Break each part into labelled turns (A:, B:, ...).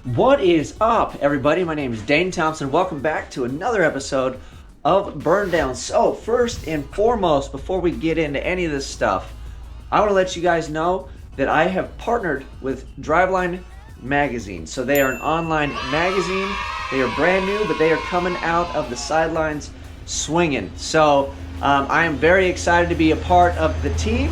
A: What is up, everybody? My name is Dane Thompson. Welcome back to another episode of BurnDown. So, first and foremost, before we get into any of this stuff, I want to let you guys know that I have partnered with Driveline Magazine. So they are an online magazine. They are brand new, but they are coming out of the sidelines swinging. So I am very excited to be a part of the team.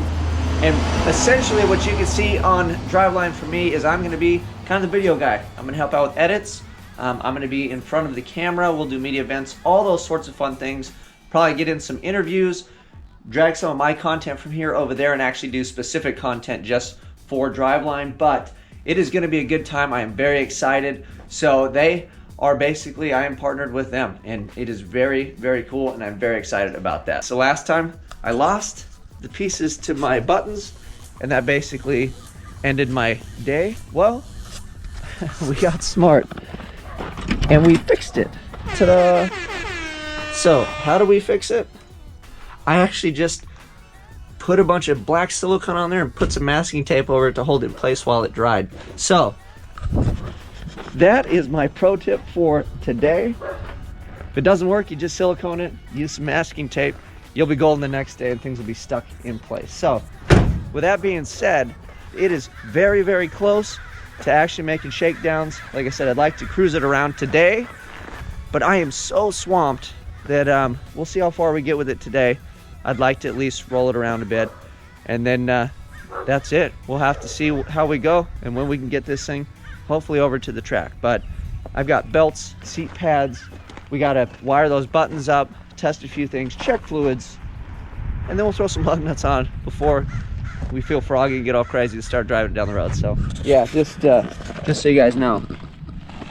A: And essentially what you can see on Driveline for me is I'm going to be kind of the video guy. I'm going to help out with edits. I'm going to be in front of the camera. We'll do media events, all those sorts of fun things. Probably get in some interviews, drag some of my content from here over there, and actually do specific content just for Driveline. But it is going to be a good time. I am very excited. So they are basically, I am partnered with them, and it is very, very cool, and I'm very excited about that. So last time I lost the pieces to my buttons, and that basically ended my day. Well, we got smart and we fixed it. Ta-da! So how do we fix it? I actually just put a bunch of black silicone on there and put some masking tape over it to hold it in place while it dried. So that is my pro tip for today. If it doesn't work, you just silicone it, use some masking tape. You'll be golden the next day and things will be stuck in place. So with that being said, it is very, very close to actually making shakedowns. Like I said, I'd like to cruise it around today, but I am so swamped that we'll see how far we get with it today. I'd like to at least roll it around a bit, and then that's it. We'll have to see how we go and when we can get this thing hopefully over to the track. But I've got belts, seat pads. We got to wire those buttons up, test a few things, check fluids, and then we'll throw some lug nuts on before we feel froggy and get all crazy to start driving down the road. So yeah, just so you guys know,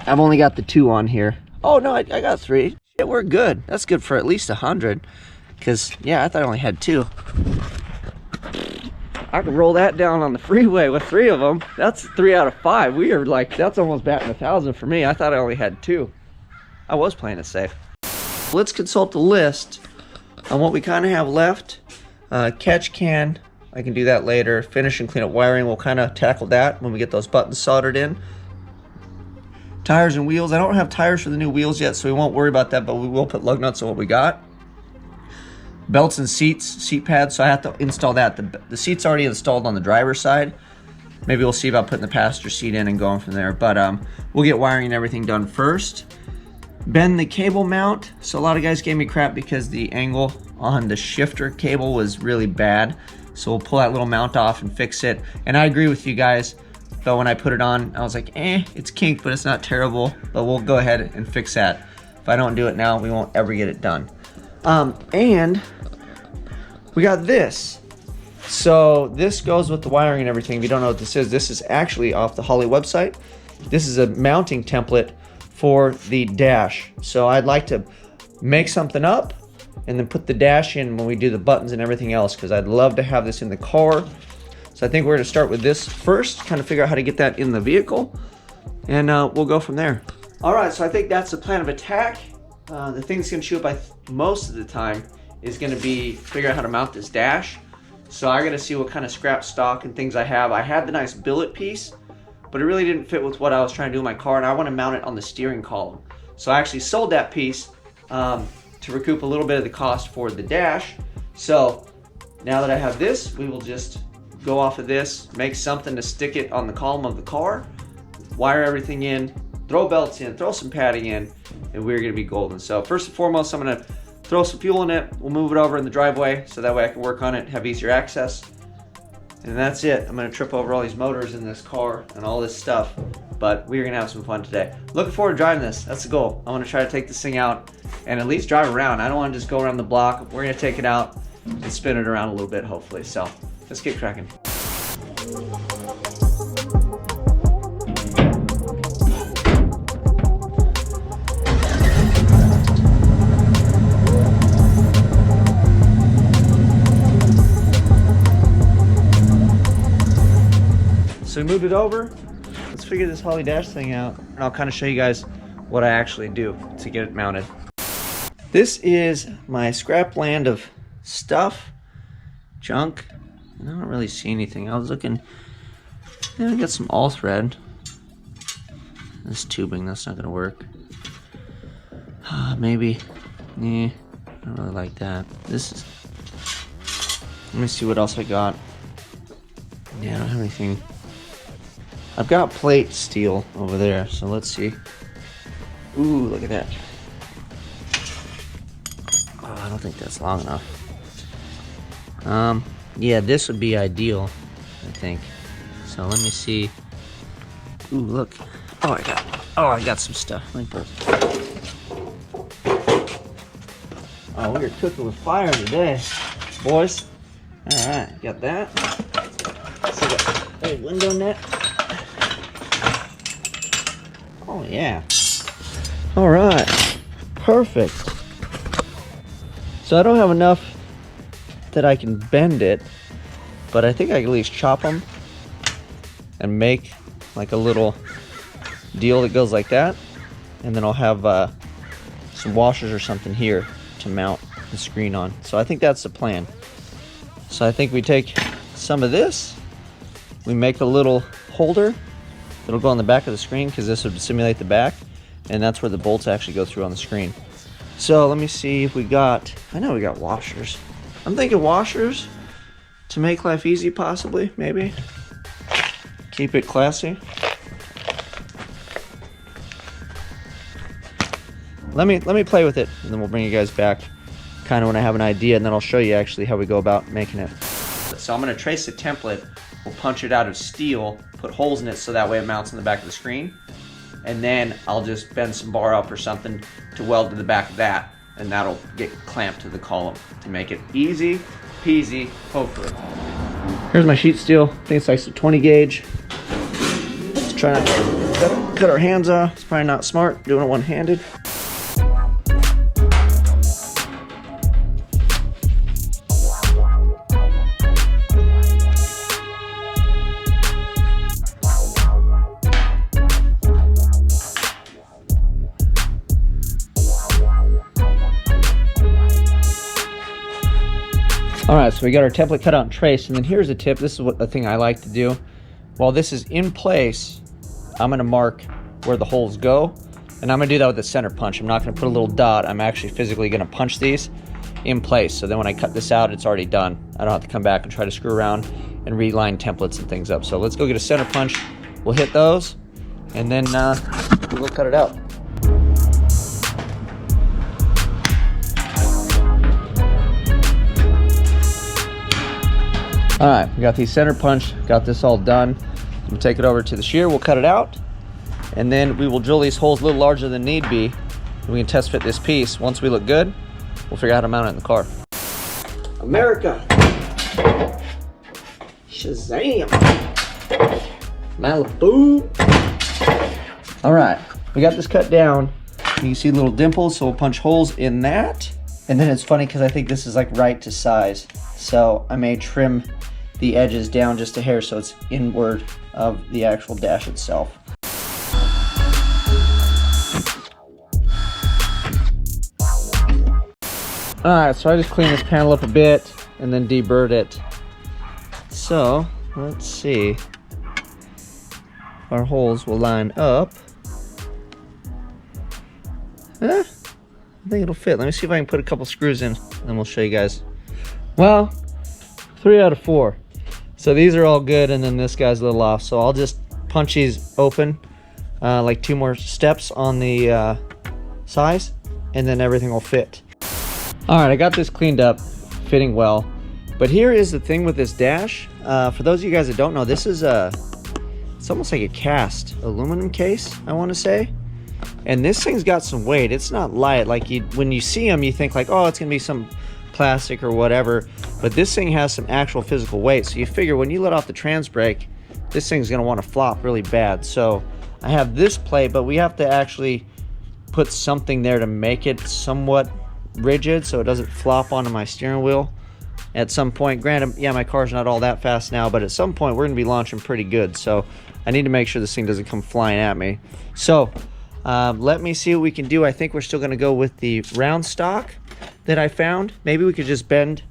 A: I've only got the 2 on here. Oh no, I got 3. Yeah, we're good. That's good for at least 100, because yeah, I thought I only had 2. I could roll that down on the freeway with 3 of them. That's 3 out of 5. We are like, that's almost batting 1,000 for me. I thought I only had 2. I was playing it safe. Let's consult the list on what we kind of have left. Catch can, I can do that later. Finish and clean up wiring, we'll kind of tackle that when we get those buttons soldered in. Tires and wheels, I don't have tires for the new wheels yet, so we won't worry about that, but we will put lug nuts on what we got. Belts and seats, seat pads, so I have to install that. The seat's already installed on the driver's side. Maybe we'll see about putting the passenger seat in and going from there, but we'll get wiring and everything done first. Bend the cable mount. So a lot of guys gave me crap because the angle on the shifter cable was really bad. So we'll pull that little mount off and fix it. And I agree with you guys, but when I put it on, I was like, it's kinked, but it's not terrible. But we'll go ahead and fix that. If I don't do it now, we won't ever get it done. And we got this. So this goes with the wiring and everything. If you don't know what this is actually off the Holley website. This is a mounting template for the dash. So I'd like to make something up and then put the dash in when we do the buttons and everything else, because I'd love to have this in the car. So I think we're going to start with this first, kind of figure out how to get that in the vehicle, and we'll go from there. All right, so I think that's the plan of attack. The thing that's going to show up by most of the time is going to be figure out how to mount this dash. So I got to see what kind of scrap stock and things I have. I had the nice billet piece, but it really didn't fit with what I was trying to do in my car, and I want to mount it on the steering column. So I actually sold that piece to recoup a little bit of the cost for the dash. So now that I have this, we will just go off of this, make something to stick it on the column of the car, wire everything in, throw belts in, throw some padding in, and we're gonna be golden. So first and foremost, I'm gonna throw some fuel in it. We'll move it over in the driveway so that way I can work on it, have easier access. And that's it. I'm gonna trip over all these motors in this car and all this stuff, but we're gonna have some fun today. Looking forward to driving this. That's the goal. I wanna try to take this thing out and at least drive around. I don't wanna just go around the block. We're gonna take it out and spin it around a little bit, hopefully. So let's get cracking. So we moved it over. Let's figure this Holley dash thing out, and I'll kind of show you guys what I actually do to get it mounted. This is my scrap land of stuff, junk. I don't really see anything. I was looking, yeah, I got some all thread. This tubing, that's not gonna work. Maybe. I don't really like that. This is. Let me see what else I got. Yeah, I don't have anything. I've got plate steel over there, so let's see. Ooh, look at that. Oh, I don't think that's long enough. Yeah, this would be ideal, I think. So let me see. Ooh, look. Oh, I got some stuff. Let me pull. Oh, we are cooking with fire today, boys. All right, got that. See that window net. Oh yeah. All right, perfect. So I don't have enough that I can bend it, but I think I can at least chop them and make like a little deal that goes like that, and then I'll have some washers or something here to mount the screen on. So I think that's the plan. So I think we take some of this, we make a little holder that'll go on the back of the screen, because this would simulate the back, and that's where the bolts actually go through on the screen. So let me see if we got, I know we got washers. I'm thinking washers to make life easy, possibly, maybe. Keep it classy. Let me play with it, and then we'll bring you guys back kind of when I have an idea, and then I'll show you actually how we go about making it. So I'm going to trace the template. We'll punch it out of steel, put holes in it so that way it mounts on the back of the screen, and then I'll just bend some bar up or something to weld to the back of that, and that'll get clamped to the column to make it easy peasy, hopefully. Here's my sheet steel. I think it's like some 20 gauge. Let's try not to cut our hands off. It's probably not smart doing it one-handed. Alright, so we got our template cut out and traced, and then here's a tip. This is what the thing I like to do. While this is in place, I'm going to mark where the holes go, and I'm going to do that with a center punch. I'm not going to put a little dot. I'm actually physically going to punch these in place, so then when I cut this out, it's already done. I don't have to come back and try to screw around and reline templates and things up. So let's go get a center punch. We'll hit those, and then we'll cut it out. All right, we got these center punch, got this all done. We'll take it over to the shear, we'll cut it out, and then we will drill these holes a little larger than need be. We can test fit this piece. Once we look good, we'll figure out how to mount it in the car. America! Shazam! Maliboom! All right, we got this cut down. You can see little dimples, so we'll punch holes in that. And then it's funny because I think this is like right to size. So I may trim the edges down just a hair so it's inward of the actual dash itself. Alright, so I just cleaned this panel up a bit and then deburred it. So let's see. Our holes will line up. I think it'll fit. Let me see if I can put a couple screws in, and then we'll show you guys. Well, 3 out of 4. So these are all good, and then this guy's a little off. So I'll just punch these open, like 2 more steps on the size, and then everything will fit. All right, I got this cleaned up, fitting well. But here is the thing with this dash. For those of you guys that don't know, this is it's almost like a cast aluminum case, I want to say. And this thing's got some weight. It's not light. Like when you see them, you think like, oh, it's gonna be some plastic or whatever. But this thing has some actual physical weight. So you figure when you let off the trans brake, this thing's gonna want to flop really bad. So I have this plate, but we have to actually put something there to make it somewhat rigid so it doesn't flop onto my steering wheel at some point. Granted, yeah, my car's not all that fast now, but at some point we're gonna be launching pretty good. So I need to make sure this thing doesn't come flying at me. So let me see what we can do. I think we're still going to go with the round stock that I found. Maybe we could just bend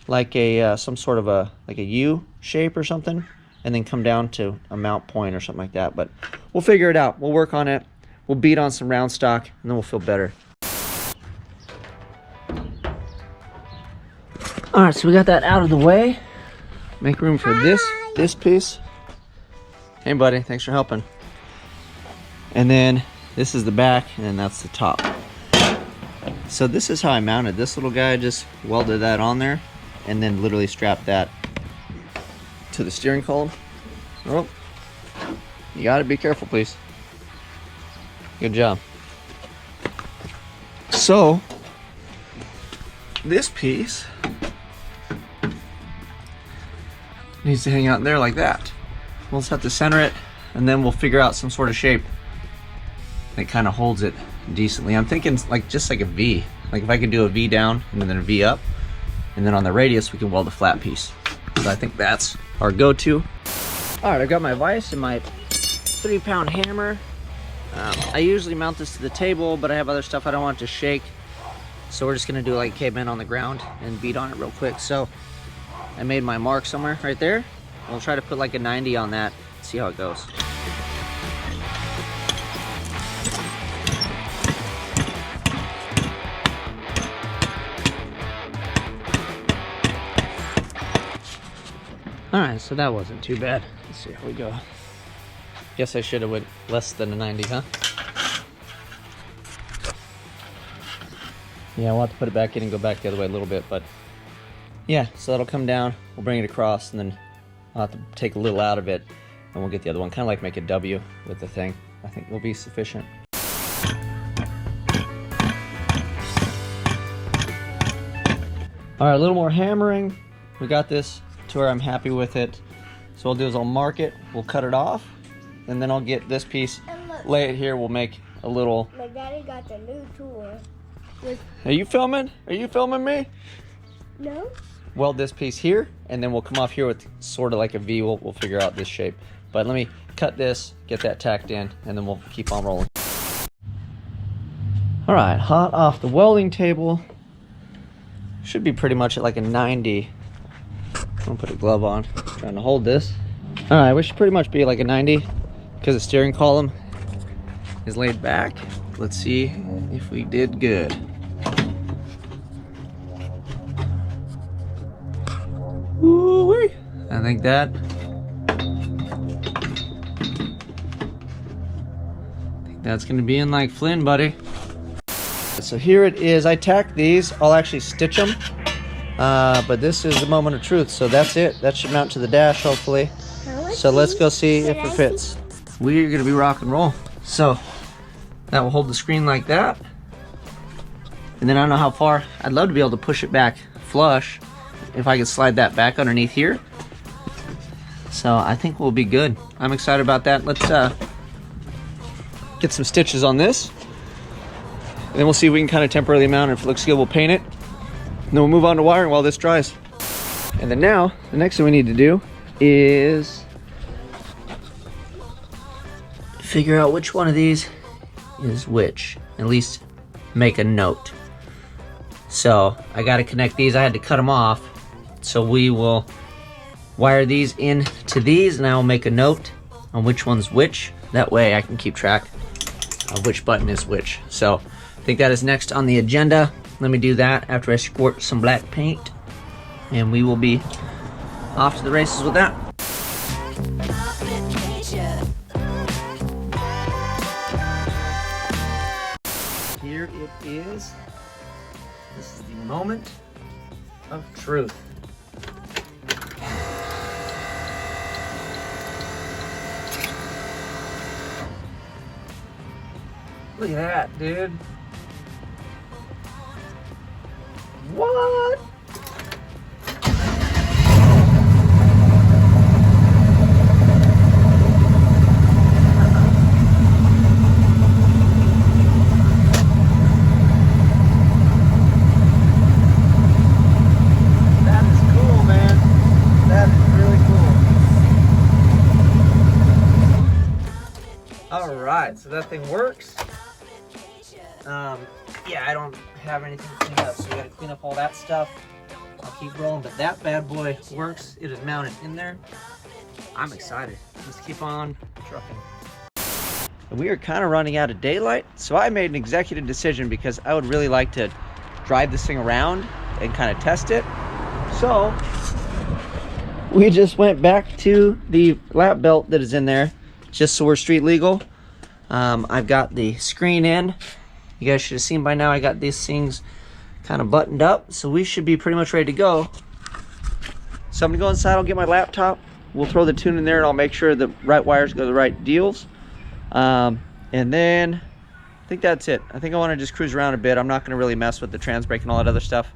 A: like a some sort of a U shape or something, and then come down to a mount point or something like that. But we'll figure it out. We'll work on it. We'll beat on some round stock, and then we'll feel better. All right, so we got that out of the way. Make room for this piece. Hey, buddy, thanks for helping. And then this is the back, and then that's the top. So this is how I mounted this little guy. Just welded that on there, and then literally strapped that to the steering column. Oh, you gotta be careful, please. Good job. So this piece needs to hang out in there like that. We'll just have to center it, and then we'll figure out some sort of shape that kind of holds it decently. I'm thinking like just like a V. Like if I could do a V down and then a V up, and then on the radius we can weld a flat piece. So I think that's our go-to. All right, I've got my vise and my 3-pound hammer. I usually mount this to the table, but I have other stuff I don't want it to shake. So we're just gonna do like caveman on the ground and beat on it real quick. So I made my mark somewhere right there. We'll try to put like a 90 on that, see how it goes. All right, so that wasn't too bad. Let's see how we go. Guess I should have went less than a 90, huh? Yeah, we'll have to put it back in and go back the other way a little bit, but yeah, so that'll come down, we'll bring it across, and then I'll have to take a little out of it, and we'll get the other one. Kind of like make a W with the thing. I think will be sufficient. All right, a little more hammering. We got this to where I'm happy with it. So what I'll do is I'll mark it, we'll cut it off, and then I'll get this piece, lay it here, we'll make a little...
B: My daddy got the new tool.
A: Are you filming? Are you filming me?
B: No.
A: Weld this piece here, and then we'll come off here with sort of like a V. We'll figure out this shape. But let me cut this, get that tacked in, and then we'll keep on rolling. All right, hot off the welding table. Should be pretty much at like a 90. I'm gonna put a glove on, trying to hold this. All right, we should pretty much be like a 90 because the steering column is laid back. Let's see if we did good. Ooh-wee. I think that's gonna be in like Flynn, buddy. So here it is. I tacked these. I'll actually stitch them. But this is the moment of truth, so that's it. That should mount to the dash, hopefully. So let's go see if it fits. We're gonna be rock and roll. So that will hold the screen like that. And then I don't know how far. I'd love to be able to push it back flush if I could slide that back underneath here. So I think we'll be good. I'm excited about that. Let's get some stitches on this. And then we'll see if we can kind of temporarily mount it. If it looks good, we'll paint it. And then we'll move on to wiring while this dries. And then now, the next thing we need to do is figure out which one of these is which. At least make a note. So I got to connect these. I had to cut them off. So we will wire these in to these, and I will make a note on which one's which. That way I can keep track of which button is which. So I think that is next on the agenda. Let me do that after I squirt some black paint, and we will be off to the races with that. Here it is. This is the moment of truth. Look at that, dude. What? That is cool, man. That is really cool. All right, so that thing works. Yeah, I don't have anything to clean up, so we gotta clean up all that stuff. I'll keep rolling, but that bad boy works. It is mounted in there. I'm excited. Let's keep on trucking. We are kind of running out of daylight, so I made an executive decision because I would really like to drive this thing around and kind of test it. So we just went back to the lap belt that is in there, just so we're street legal. I've got the screen in. You guys should have seen by now I got these things kind of buttoned up, so we should be pretty much ready to go. So I'm gonna go inside, I'll get my laptop, we'll throw the tune in there, and I'll make sure the right wires go to the right deals. And then I think that's it. I think I want to just cruise around a bit. I'm not going to really mess with the trans brake and all that other stuff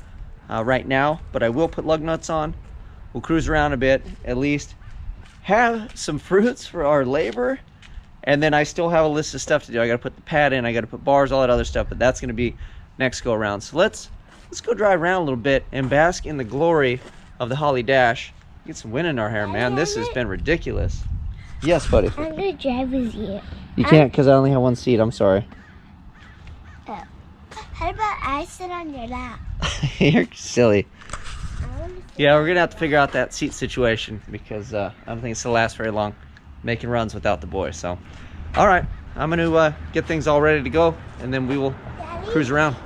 A: right now, but I will put lug nuts on. We'll cruise around a bit, at least have some fruits for our labor, and then I still have a list of stuff to do. I got to put the pad in, I got to put bars, all that other stuff, but that's going to be next go around. So let's go drive around a little bit and bask in the glory of the Holley Dash. Get some wind in our hair, man. This has been ridiculous. Yes, buddy.
B: I'm gonna drive with you.
A: You can't because I only have one seat. I'm sorry.
B: Oh. How about I sit on your lap?
A: You're silly.
B: I wanna sit
A: Yeah, we're gonna have to figure out that seat situation because I don't think it's gonna last very long making runs without the boy. So, all right, I'm gonna get things all ready to go, and then we will cruise around.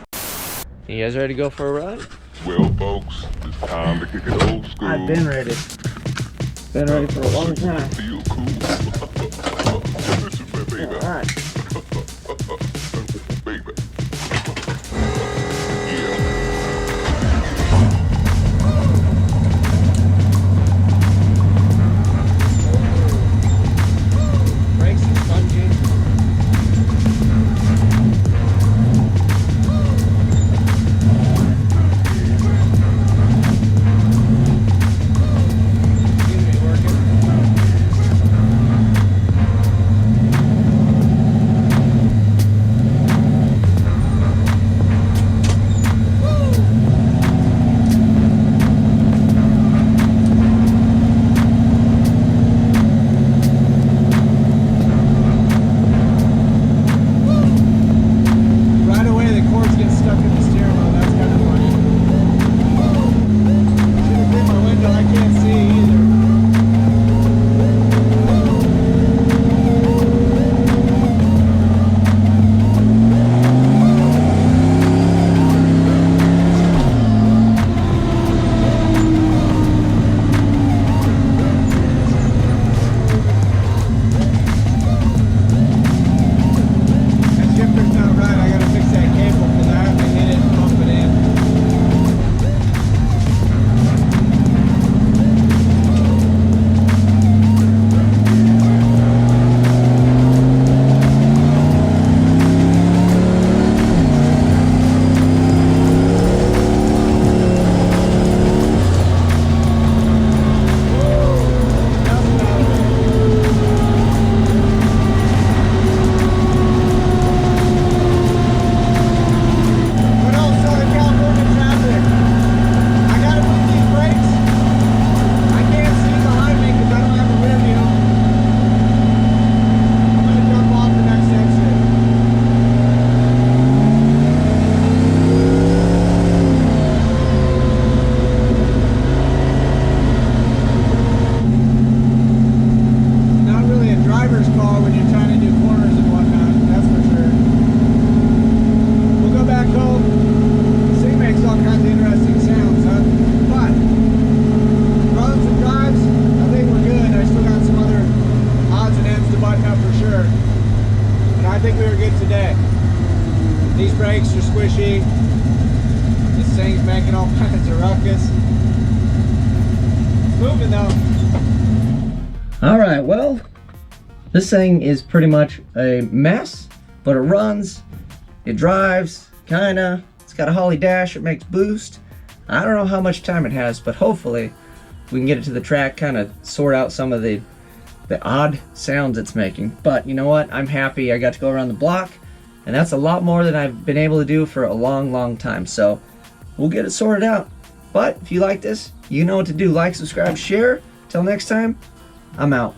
A: You guys ready to go for a ride?
C: Well, folks, it's time to kick it old school.
A: I've been ready. Been ready for a long time.
C: Feel cool. Listen, baby.
A: All right.
C: Baby.
A: Brakes are spongy. brakes are squishy. This thing's making all kinds of ruckus. It's moving though. Alright, well, this thing is pretty much a mess, but it runs, it drives, kinda. It's got a Holley dash, it makes boost. I don't know how much time it has, but hopefully we can get it to the track, kind of sort out some of the odd sounds it's making. But you know what? I'm happy I got to go around the block, and that's a lot more than I've been able to do for a long time. So we'll get it sorted out. But if you like this, you know what to do. Like, subscribe, share. Till next time, I'm out.